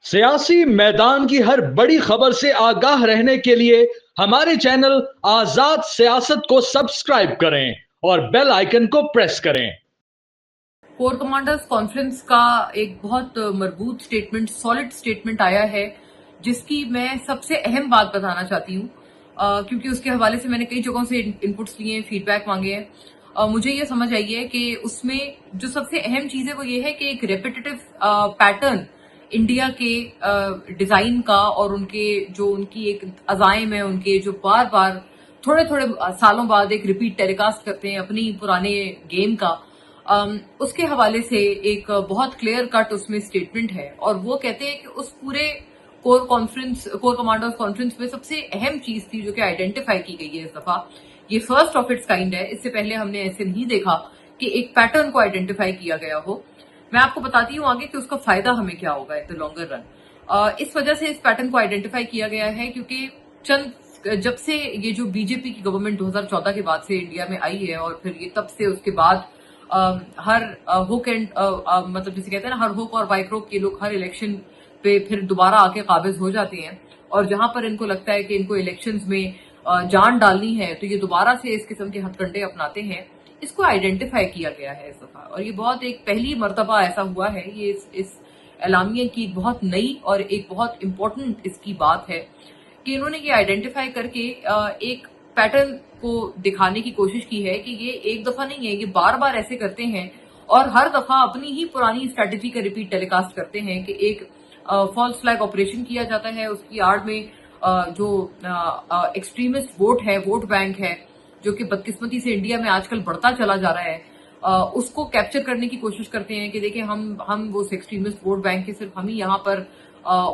सियासी मैदान की हर बड़ी खबर से आगाह रहने के लिए हमारे चैनल आजाद सियासत को सब्सक्राइब करें और बेल आइकन को प्रेस करें। कोर कमांडर्स कॉन्फ्रेंस का एक बहुत मजबूत स्टेटमेंट, सॉलिड स्टेटमेंट आया है, जिसकी मैं सबसे अहम बात बताना चाहती हूँ, क्योंकि उसके हवाले से मैंने कई जगहों से इनपुट्स लिए हैं, फीडबैक मांगे हैं। मुझे ये समझ आई है कि उसमें जो सबसे अहम चीज है वो ये है कि एक रेपिटेटिव पैटर्न इंडिया के डिजाइन का और उनकी एक अजाइम है, उनके जो बार बार थोड़े थोड़े सालों बाद एक रिपीट टेलीकास्ट करते हैं अपनी पुराने गेम का, उसके हवाले से एक बहुत क्लियर कट उसमें स्टेटमेंट है। और वो कहते हैं कि उस पूरे कोर कमांडर्स कॉन्फ्रेंस में सबसे अहम चीज थी जो कि आइडेंटिफाई की गई है इस दफा, ये फर्स्ट ऑफ इट्स काइंड है। इससे पहले हमने ऐसे नहीं देखा कि एक पैटर्न को आइडेंटिफाई किया गया हो। मैं आपको बताती हूँ आगे कि उसका फायदा हमें क्या होगा इन द लॉन्गर रन। इस वजह से इस पैटर्न को आइडेंटिफाई किया गया है क्योंकि जब से ये जो बीजेपी की गवर्नमेंट 2014 के बाद से इंडिया में आई है, और फिर ये तब से उसके बाद हर हुक एंड मतलब जिसे कहते हैं ना, हर हुक और बाई क्रोक के लोग हर इलेक्शन पे फिर दोबारा आके काबिज हो जाते हैं, और जहां पर इनको लगता है कि इनको इलेक्शंस में जान डालनी है तो ये दोबारा से इस किस्म के हथकंडे अपनाते हैं। इसको आइडेंटिफाई किया गया है इस दफा, और ये बहुत एक पहली मर्तबा ऐसा हुआ है। ये इस एलामिया की बहुत नई और एक बहुत इंपॉर्टेंट इसकी बात है कि इन्होंने ये आइडेंटिफाई करके एक पैटर्न को दिखाने की कोशिश की है कि ये एक दफा नहीं है, ये बार बार ऐसे करते हैं और हर दफा अपनी ही पुरानी स्ट्रेटेजी का रिपीट टेलीकास्ट करते हैं कि एक फॉल्स फ्लैग ऑपरेशन किया जाता है, उसकी आड़ में जो एक्सट्रीमिस्ट वोट है, वोट बैंक है, जो कि बदकिस्मती से इंडिया में आजकल बढ़ता चला जा रहा है, उसको कैप्चर करने की कोशिश करते हैं कि देखिए हम वो एक्सट्रीमिस्ट वोट बैंक के सिर्फ हम ही यहाँ पर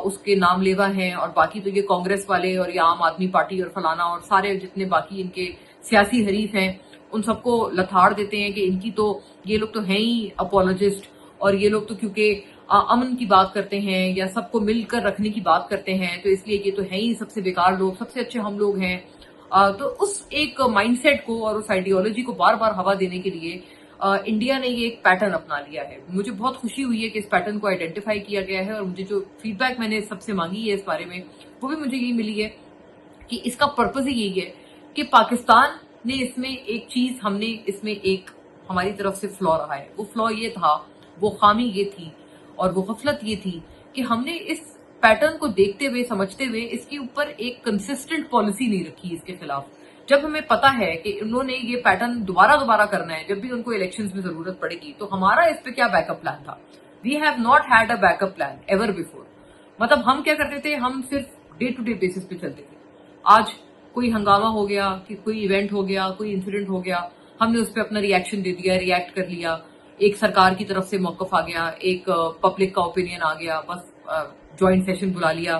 उसके नाम लेवा हैं, और बाकी तो ये कांग्रेस वाले और ये आम आदमी पार्टी और फलाना और सारे जितने बाकी इनके सियासी हरीफ हैं उन सबको लथाड़ देते हैं कि इनकी तो ये लोग तो हैं ही अपोलोजिस्ट, और ये लोग तो क्योंकि अमन की बात करते हैं या सबको मिलकर रखने की बात करते हैं तो इसलिए ये तो है ही सबसे बेकार लोग, सबसे अच्छे हम लोग हैं। तो उस एक माइंडसेट को और उस आइडियोलॉजी को बार बार हवा देने के लिए इंडिया ने ये एक पैटर्न अपना लिया है। मुझे बहुत खुशी हुई है कि इस पैटर्न को आइडेंटिफाई किया गया है, और मुझे जो फीडबैक मैंने सबसे मांगी है इस बारे में वो भी मुझे यही मिली है कि इसका पर्पज ही यही है कि पाकिस्तान ने इसमें एक चीज, हमने इसमें एक हमारी तरफ से फ्लॉ रहा है, वो फ्लॉ ये था, वो खामी ये थी और वो गफलत ये थी कि हमने इस पैटर्न को देखते हुए, समझते हुए इसके ऊपर एक कंसिस्टेंट पॉलिसी नहीं रखी इसके खिलाफ। जब हमें पता है कि उन्होंने ये पैटर्न दोबारा दोबारा करना है, जब भी उनको इलेक्शंस में जरूरत पड़ेगी, तो हमारा इस पे क्या बैकअप प्लान था? We have not had a backup plan ever before. मतलब हम क्या करते थे, हम सिर्फ डे टू डे बेसिस पे चलते थे। आज कोई हंगामा हो गया, कि कोई इवेंट हो गया, कोई इंसिडेंट हो गया, हमने उस पर अपना रिएक्शन दे दिया, रिएक्ट कर लिया, एक सरकार की तरफ से मौकफ आ गया, एक पब्लिक का ओपिनियन आ गया, बस ज्वाइंट सेशन बुला लिया,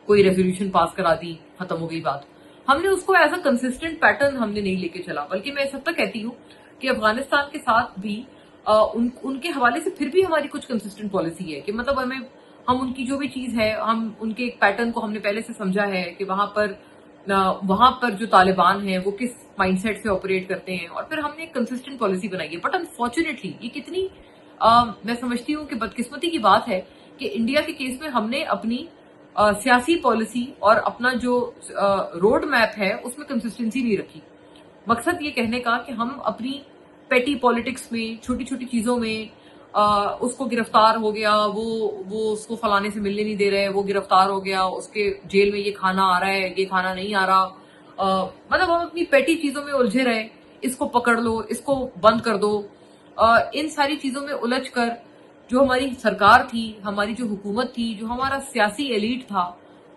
कोई रेजोल्यूशन पास करा दी, खत्म हो गई बात। हमने उसको एज अ कंसिस्टेंट पैटर्न हमने नहीं लेके चला, बल्कि मैं इस हद तक कहती हूँ कि अफगानिस्तान के साथ भी उनके हवाले से फिर भी हमारी कुछ कंसिस्टेंट पॉलिसी है कि मतलब हम उनकी जो भी चीज है, हम उनके एक पैटर्न को हमने पहले से समझा है कि वहां पर जो तालिबान है वो किस माइंडसेट से ऑपरेट करते हैं, और फिर हमने एक कंसिस्टेंट पॉलिसी बनाई है। बट अनफॉर्चुनेटली ये कितनी मैं समझती हूँ कि बदकिस्मती की बात है कि इंडिया के केस में हमने अपनी सियासी पॉलिसी और अपना जो रोड मैप है उसमें कंसिस्टेंसी नहीं रखी। मकसद ये कहने का कि हम अपनी पेटी पॉलिटिक्स में, छोटी छोटी चीजों में उसको गिरफ्तार हो गया, वो उसको फलाने से मिलने नहीं दे रहे, वो गिरफ्तार हो गया, उसके जेल में ये खाना आ रहा है, ये खाना नहीं आ रहा, मतलब हम अपनी पेटी चीजों में उलझे रहे, इसको पकड़ लो, इसको बंद कर दो। इन सारी चीजों में उलझ कर जो हमारी सरकार थी, हमारी जो हुकूमत थी, जो हमारा सियासी एलीट था,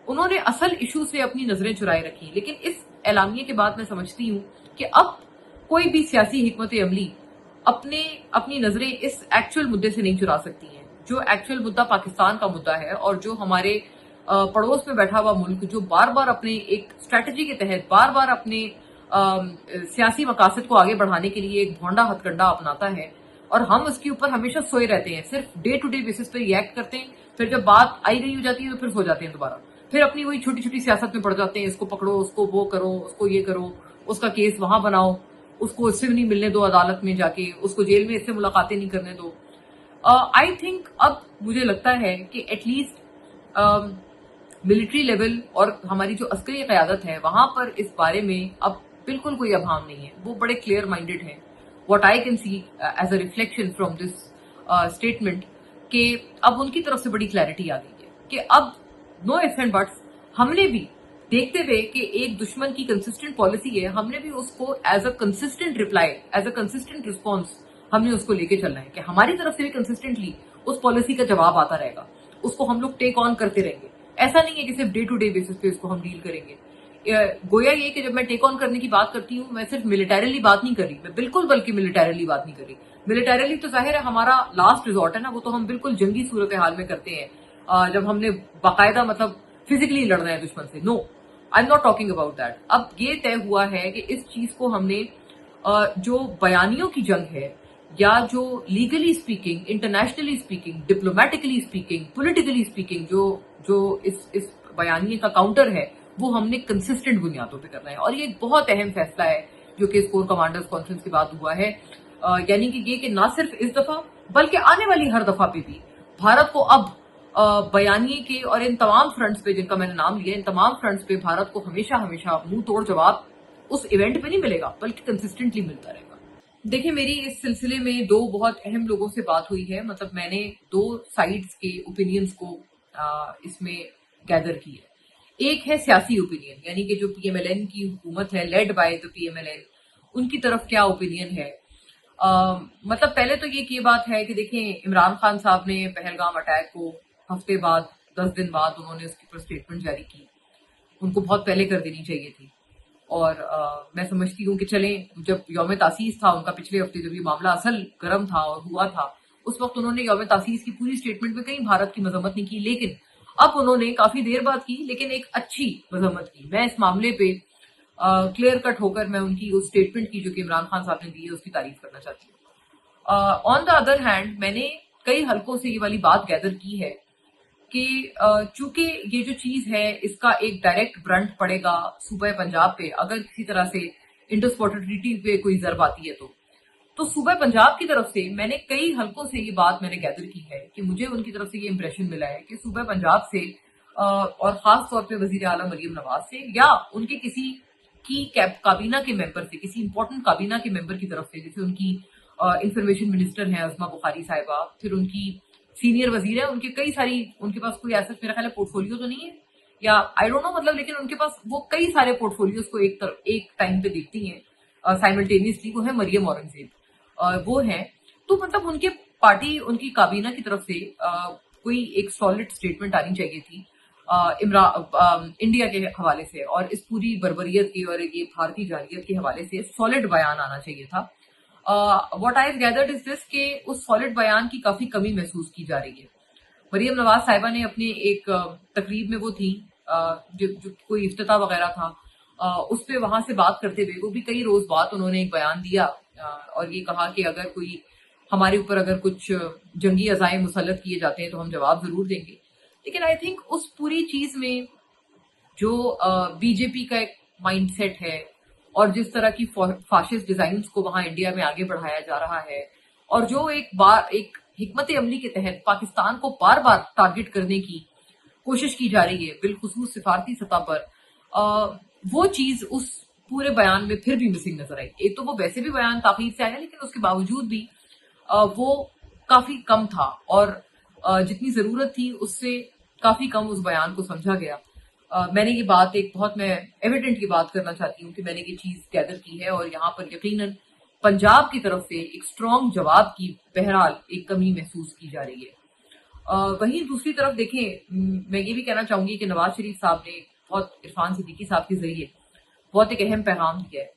उन्होंने असल इशू से अपनी नजरें चुराए रखी। लेकिन इस एलामिया के बाद मैं समझती हूँ कि अब कोई भी सियासी हिकमत अमली अपनी नजरें इस एक्चुअल मुद्दे से नहीं चुरा सकती हैं, जो एक्चुअल मुद्दा पाकिस्तान का मुद्दा है, और जो हमारे पड़ोस में बैठा हुआ मुल्क जो बार बार अपने एक स्ट्रेटजी के तहत बार बार अपने सियासी मकासद को आगे बढ़ाने के लिए एक भोंडा हथकंडा अपनाता है, और हम उसके ऊपर हमेशा सोए रहते हैं, सिर्फ डे टू डे बेसिस पे रिएक्ट करते हैं, फिर जब बात आई गई हो जाती है तो फिर सो जाते हैं दोबारा, फिर अपनी वही छोटी छोटी सियासत में पड़ जाते हैं, इसको पकड़ो, उसको वो करो, उसको ये करो, उसका केस वहां बनाओ, उसको इससे नहीं मिलने दो अदालत में जाके, उसको जेल में इससे मुलाकातें नहीं करने दो। आई थिंक अब मुझे लगता है कि एटलीस्ट ملٹری لیول اور ہماری جو عسکری قیادت ہے وہاں پر اس بارے میں اب بالکل کوئی ابہام نہیں ہے. وہ بڑے کلیئر مائنڈیڈ ہیں. What I can see as a reflection from this statement کہ اب ان کی طرف سے بڑی کلیئرٹی آ گئی ہے کہ اب نو ifs اینڈ بٹس. ہم نے بھی دیکھتے ہوئے کہ ایک دشمن کی کنسسٹنٹ پالیسی ہے, ہم نے بھی اس کو as a consistent reply, as a consistent response ہم نے اس کو لے کے چلنا ہے کہ ہماری طرف سے بھی کنسسٹنٹلی اس پالیسی کا جواب آتا رہے گا, اس کو ہم لوگ ٹیک آن کرتے رہیں گے. ایسا نہیں ہے کہ صرف ڈے ٹو ڈے بیسس پہ اس کو ہم ڈیل کریں گے. گویا یہ کہ جب میں ٹیک آن کرنے کی بات کرتی ہوں میں صرف ملیٹریلی بات نہیں کر رہی, میں بالکل بلکہ ملیٹریلی بات نہیں کر رہی. ملیٹریلی تو ظاہر ہے ہمارا لاسٹ ریزورٹ ہے نا, وہ تو ہم بالکل جنگی صورتحال میں کرتے ہیں جب ہم نے باقاعدہ مطلب فزیکلی لڑنا ہے دشمن سے. No, I am not talking about that. اب یہ طے ہوا ہے کہ اس چیز کو ہم نے جو بیانیوں کی جنگ ہے یا جو legally speaking, internationally speaking, diplomatically speaking, politically speaking جو اس بیانیے کا کاؤنٹر ہے وہ ہم نے کنسسٹنٹ بنیادوں پہ کرنا ہے. اور یہ ایک بہت اہم فیصلہ ہے جو کہ کور کمانڈرز کانفرنس کے بعد ہوا ہے. یعنی کہ یہ کہ نہ صرف اس دفعہ بلکہ آنے والی ہر دفعہ پہ بھی بھارت کو اب بیانیے کے اور ان تمام فرنٹس پہ جن کا میں نے نام لیا, ان تمام فرنٹس پہ بھارت کو ہمیشہ ہمیشہ منہ توڑ جواب اس ایونٹ پہ نہیں ملے گا بلکہ کنسسٹنٹلی ملتا رہے گا. دیکھیں میری اس سلسلے میں دو بہت اہم لوگوں سے بات ہوئی ہے. مطلب میں نے دو سائڈز کے اوپینینز کو اس میں گیدر کی ہے. ایک ہے سیاسی اوپینین, یعنی کہ جو پی ایم ایل این کی حکومت ہے led by the P M L N, ان کی طرف کیا اوپینین ہے. مطلب پہلے تو یہ بات ہے کہ دیکھیں عمران خان صاحب نے پہلگام اٹیک کو ہفتے بعد 10 دن بعد انہوں نے اس کے اوپر اسٹیٹمنٹ جاری کی. ان کو بہت پہلے کر دینی چاہیے تھی. اور میں سمجھتی ہوں کہ چلیں جب یوم تاسیس تھا ان کا پچھلے ہفتے جب یہ معاملہ اصل گرم تھا اور ہوا تھا اس وقت انہوں نے یوم تاسیس کی پوری اسٹیٹمنٹ میں کہیں بھارت کی مذمت نہیں کی, لیکن اب انہوں نے کافی دیر بعد کی لیکن ایک اچھی مذمت کی. میں اس معاملے پہ کلیئر کٹ ہو کر میں ان کی اس اسٹیٹمنٹ کی جو کہ عمران خان صاحب نے دی ہے اس کی تعریف کرنا چاہتی ہوں. آن دا ادر ہینڈ میں نے کئی حلقوں سے یہ والی بات گیدر کی ہے کہ چونکہ یہ جو چیز ہے اس کا ایک ڈائریکٹ برنٹ پڑے گا صوبہ پنجاب پہ اگر کسی طرح سے انڈس واٹر ٹریٹی پہ کوئی ضرب آتی ہے تو صوبہ پنجاب کی طرف سے میں نے کئی حلقوں سے یہ بات میں نے گیدر کی ہے کہ مجھے ان کی طرف سے یہ امپریشن ملا ہے کہ صوبہ پنجاب سے اور خاص طور پہ وزیر اعلیٰ مریم نواز سے یا ان کے کسی کی کابینہ کے ممبر سے, کسی امپورٹنٹ کابینہ کے ممبر کی طرف سے, جیسے ان کی انفارمیشن منسٹر ہیں عظما بخاری صاحبہ, پھر ان کی سینئر وزیر ہے, ان کے کئی ساری, ان کے پاس کوئی ایسا میرا خیال ہے پورٹ فولیو تو نہیں ہے یا آئی ڈونٹ نو مطلب, لیکن ان کے پاس وہ کئی سارے پورٹ فولیوز کو ایک ٹائم پہ دیکھتی ہیں سائملٹینیسلی. وہ ہے مریم اورنگزیب, وہ ہیں. تو مطلب ان کے پارٹی, ان کی کابینہ کی طرف سے کوئی ایک سالڈ اسٹیٹمنٹ آنی چاہیے تھی انڈیا کے حوالے سے اور اس پوری بربریت کی اور یہ بھارتی جارحیت کے حوالے سے سالڈ بیان آنا چاہیے تھا. واٹ آئی گیدرڈ از دس کہ اس سالڈ بیان کی کافی کمی محسوس کی جا رہی ہے. مریم نواز صاحبہ نے اپنی ایک تقریب میں وہ تھی جو کوئی افتتاح وغیرہ تھا, اس پہ وہاں سے بات کرتے ہوئے وہ بھی کئی روز بعد انہوں نے ایک بیان دیا اور یہ کہا کہ اگر کوئی ہمارے اوپر اگر کچھ جنگی عزائم مسلط کیے جاتے ہیں تو ہم جواب ضرور دیں گے. لیکن آئی تھنک اس پوری چیز میں جو بی جے پی کا ایک مائنڈ سیٹ ہے اور جس طرح کی فاشسٹ ڈیزائنز کو وہاں انڈیا میں آگے بڑھایا جا رہا ہے اور جو ایک حکمت عملی کے تحت پاکستان کو بار بار ٹارگٹ کرنے کی کوشش کی جا رہی ہے بالخصوص سفارتی سطح پر, وہ چیز اس پورے بیان میں پھر بھی مسنگ نظر آئی. ایک تو وہ ویسے بھی بیان تاخیر سے آیا لیکن اس کے باوجود بھی وہ کافی کم تھا اور جتنی ضرورت تھی اس سے کافی کم اس بیان کو سمجھا گیا. میں نے یہ بات ایک بہت میں ایویڈنٹ کی بات کرنا چاہتی ہوں کہ میں نے یہ چیز گیدر کی ہے اور یہاں پر یقیناً پنجاب کی طرف سے ایک اسٹرانگ جواب کی بہرحال ایک کمی محسوس کی جا رہی ہے. وہیں دوسری طرف دیکھیں میں یہ بھی کہنا چاہوں گی کہ نواز شریف صاحب نے بہت عرفان صدیقی صاحب کے ذریعے بہت ایک اہم پیغام دیا ہے,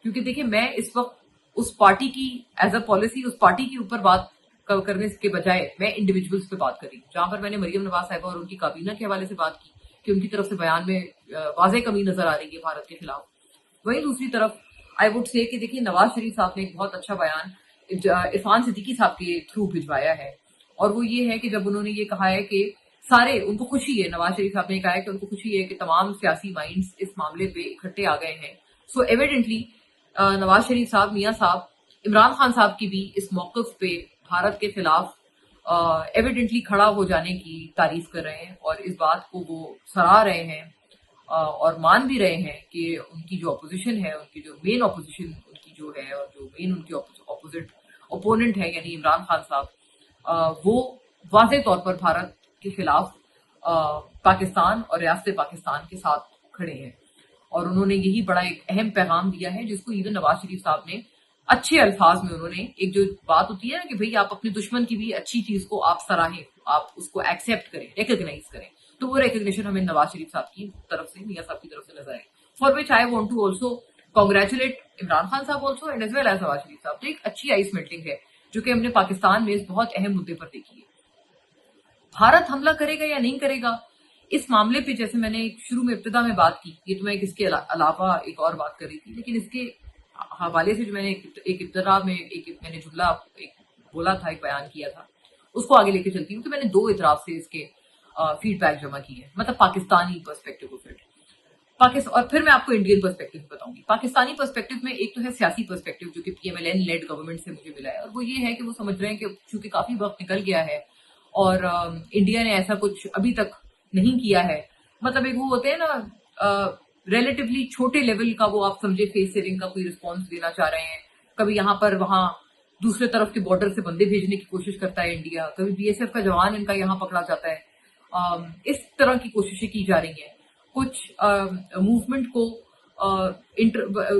کیونکہ دیکھیں میں اس وقت اس پارٹی کی ایز اے پالیسی اس پارٹی کے اوپر بات کرنے کے بجائے میں انڈیویجولس پہ بات کر رہی ہوں, جہاں پر میں نے مریم نواز صاحبہ اور ان کی کابینہ کے حوالے سے بات کی کہ ان کی طرف سے بیان میں واضح کمی نظر آ رہی ہے بھارت کے خلاف. وہیں دوسری طرف آئی وڈ سے کہ دیکھیے نواز شریف صاحب نے ایک بہت اچھا بیان عرفان صدیقی صاحب کے تھرو بھجوایا ہے اور وہ یہ ہے کہ جب انہوں نے یہ کہا ہے کہ سارے ان کو خوشی ہے, نواز شریف صاحب نے کہا ہے کہ ان کو خوشی ہے کہ تمام سیاسی مائنڈز اس معاملے پہ اکٹھے آ گئے ہیں. سو ایویڈنٹلی نواز شریف صاحب, میاں صاحب, عمران خان صاحب کی بھی اس موقف پہ بھارت کے خلاف एविडेंटली खड़ा हो जाने की तारीफ कर रहे हैं और इस बात को वो सराह रहे हैं और मान भी रहे हैं कि उनकी जो अपोजिशन है, उनकी जो मेन अपोजिशन उनकी जो है और जो मेन उनके अपोजिट ओपोनेंट है यानी इमरान खान साहब, वो वाज़ेह तौर पर भारत के खिलाफ पाकिस्तान और रियासत पाकिस्तान के साथ खड़े हैं। और उन्होंने यही बड़ा एक अहम पैगाम दिया है जिसको इवन नवाज शरीफ साहब ने अच्छे अल्फाज में, उन्होंने एक जो बात होती है ना कि भाई आप अपने दुश्मन की भी अच्छी चीज को आप सराहें, आप उसको एक्सेप्ट करें, रिकॉग्नाइज करें, तो वो रिकॉग्निशन हमें नवाज शरीफ साहब की तरफ से, मियां साहब की तरफ से नजर आए, for which I want to also congratulate Imran Khan साहब also and as well as Nawaz Sharif साहब। तो एक अच्छी आइस मेल्टिंग है जो कि हमने पाकिस्तान में इस बहुत अहम मुद्दे पर देखी है। भारत हमला करेगा या नहीं करेगा, इस मामले पे जैसे मैंने शुरू में इब्तिदा में बात की, ये तो मैं इसके अलावा एक और बात कर रही थी, लेकिन इसके हवाले से जो मैंने एक इब्तिदा में मैंने जुमला एक बोला था, एक बयान किया था, उसको आगे लेके चलती हूँ कि मैंने 2 इतराफ से इसके फीडबैक जमा किए हैं, मतलब पाकिस्तानी पर्सपेक्टिव ऑफ इट, और फिर मैं आपको इंडियन पर्सपेक्टिव बताऊंगी। पाकिस्तानी पर्सपेक्टिव में एक तो है सियासी पर्सपेक्टिव जो कि PMLN लेड गवर्नमेंट से मुझे मिला है, और वो ये है कि वो समझ रहे हैं कि चूंकि काफी वक्त निकल गया है और इंडिया ने ऐसा कुछ अभी तक नहीं किया है, मतलब एक वो होते हैं ना रिलेटिवली छोटे लेवल का, वो आप समझे फेस सेविंग का कोई रिस्पॉन्स देना चाह रहे हैं, कभी यहाँ पर वहां दूसरे तरफ के बॉर्डर से बंदे भेजने की कोशिश करता है इंडिया, कभी BSF का जवान इनका यहाँ पकड़ा जाता है, इस तरह की कोशिशें की जा रही हैं। कुछ मूवमेंट को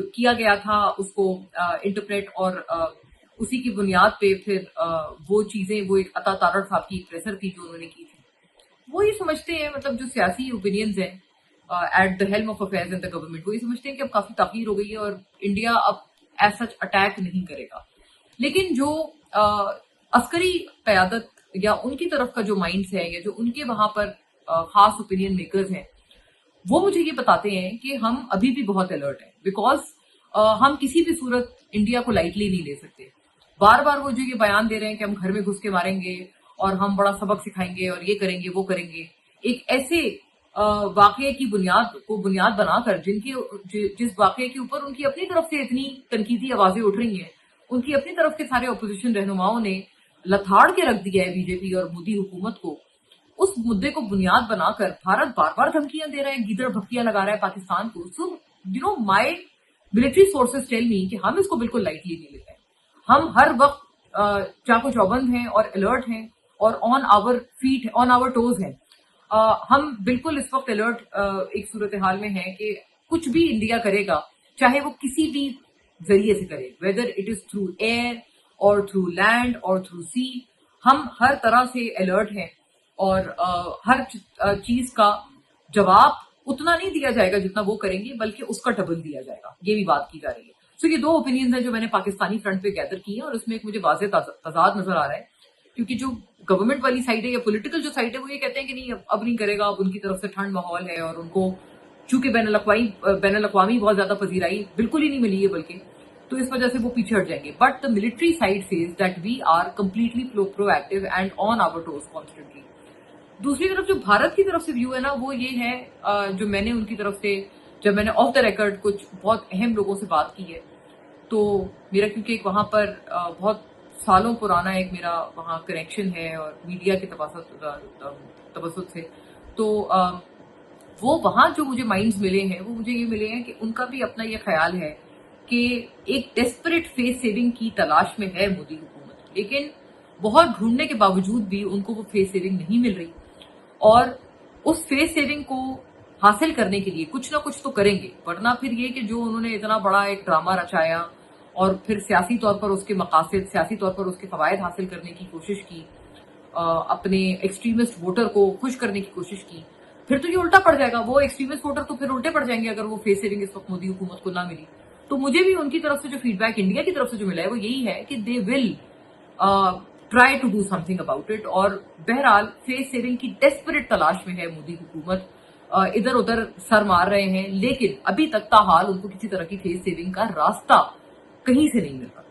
किया गया था, उसको इंटरप्रेट, और उसी की बुनियाद पे फिर वो चीजें, वो एक अता तारड़ साहब की एक प्रेसर थी जो उन्होंने की थी, वो ये समझते हैं, मतलब जो सियासी ओपिनियंस हैं at the helm of affairs in the government, वो ये समझते हैं कि अब काफी ताखीर हो गई है और इंडिया अब एज सच अटैक नहीं करेगा। लेकिन जो अस्करी क़यादत या उनकी तरफ का जो माइंड्स है, या जो उनके वहां पर खास ओपिनियन मेकर्स हैं, वो मुझे ये बताते हैं कि हम अभी भी बहुत अलर्ट हैं, बिकॉज हम किसी भी सूरत इंडिया को लाइटली नहीं ले सकते। बार बार वो जो ये बयान दे रहे हैं कि हम घर में घुस के मारेंगे और हम बड़ा सबक सिखाएंगे और ये करेंगे वो करेंगे, एक ऐसे वाकये की बुनियाद बनाकर जिस वाकये के ऊपर उनकी अपनी तरफ से इतनी तनकीदी आवाजें उठ रही हैं, उनकी अपनी तरफ के सारे अपोजिशन रहनुमाओं ने लथाड़ के रख दिया है बीजेपी और मोदी हुकूमत को, उस मुद्दे को बुनियाद बनाकर भारत बार बार धमकियां दे रहा है, गीदड़ भक्तियां लगा रहा है पाकिस्तान को। So you know my military sources tell me कि हम इसको बिल्कुल लाइटली नहीं लेते हैं, हम हर वक्त चाको चौबंद हैं और अलर्ट हैं और on our feet, on our toes हैं। हम बिल्कुल इस वक्त अलर्ट एक सूरत हाल में है कि कुछ भी इंडिया करेगा, चाहे वो किसी भी जरिए से करे, whether it is through air और थ्रू लैंड और थ्रू सी, हम हर तरह से अलर्ट हैं और हर चीज का जवाब उतना नहीं दिया जाएगा जितना वो करेंगे, बल्कि उसका डबल दिया जाएगा, ये भी बात की जा रही है। सो ये 2 ओपिनियंस हैं जो मैंने पाकिस्तानी फ्रंट पे गैदर की है, और उसमें एक मुझे वाज़ेह तजाद नजर आ रहा है, क्योंकि जो गवर्नमेंट वाली साइड है या पॉलिटिकल जो साइड है, वो ये कहते हैं कि नहीं अब नहीं करेगा, अब उनकी तरफ से ठंड माहौल है और उनको चूंकि बैनुल अक़वामी बहुत ज्यादा पजीराई बिल्कुल ही नहीं मिली है, बल्कि तो इस वजह से वो पीछे हट जाएंगे। But the military side says that we are completely proactive and on our toes constantly. दूसरी तरफ जो भारत की तरफ से व्यू है ना, वो ये है जो मैंने उनकी तरफ से, जब मैंने ऑफ द रिकॉर्ड कुछ बहुत अहम लोगों से बात की है, तो मेरा क्योंकि एक वहां पर बहुत सालों पुराना एक मेरा वहां कनेक्शन है और मीडिया के तवसुत से, तो वो वहां जो मुझे माइंड्स मिले हैं, वो मुझे ये मिले हैं कि उनका भी अपना ये ख्याल है कि एक डेस्परेट फेस सेविंग की तलाश में है मोदी हुकूमत, लेकिन बहुत ढूंढने के बावजूद भी उनको वो फेस सेविंग नहीं मिल रही, और उस फेस सेविंग को हासिल करने के लिए कुछ ना कुछ तो करेंगे, वरना फिर ये कि जो उन्होंने इतना बड़ा एक ड्रामा रचाया और फिर सियासी तौर पर उसके मकासद, सियासी तौर पर उसके फवायद हासिल करने की कोशिश की, अपने एक्सट्रीमिस्ट वोटर को खुश करने की कोशिश की, फिर तो ये उल्टा पड़ जाएगा, वो एक्सट्रीमिस्ट वोटर तो फिर उल्टे पड़ जाएंगे अगर वो फेस सेविंग इस वक्त मोदी हुकूमत को ना मिली। तो मुझे भी उनकी तरफ से जो फीडबैक इंडिया की तरफ से जो मिला है, वो यही है कि they will try to do something about it, और बहरहाल फेस सेविंग की डेस्परेट तलाश में है मोदी हुकूमत, इधर उधर सर मार रहे हैं, लेकिन अभी तक ताहाल उनको किसी तरह की फेस सेविंग का रास्ता कहीं से नहीं मिल रहा।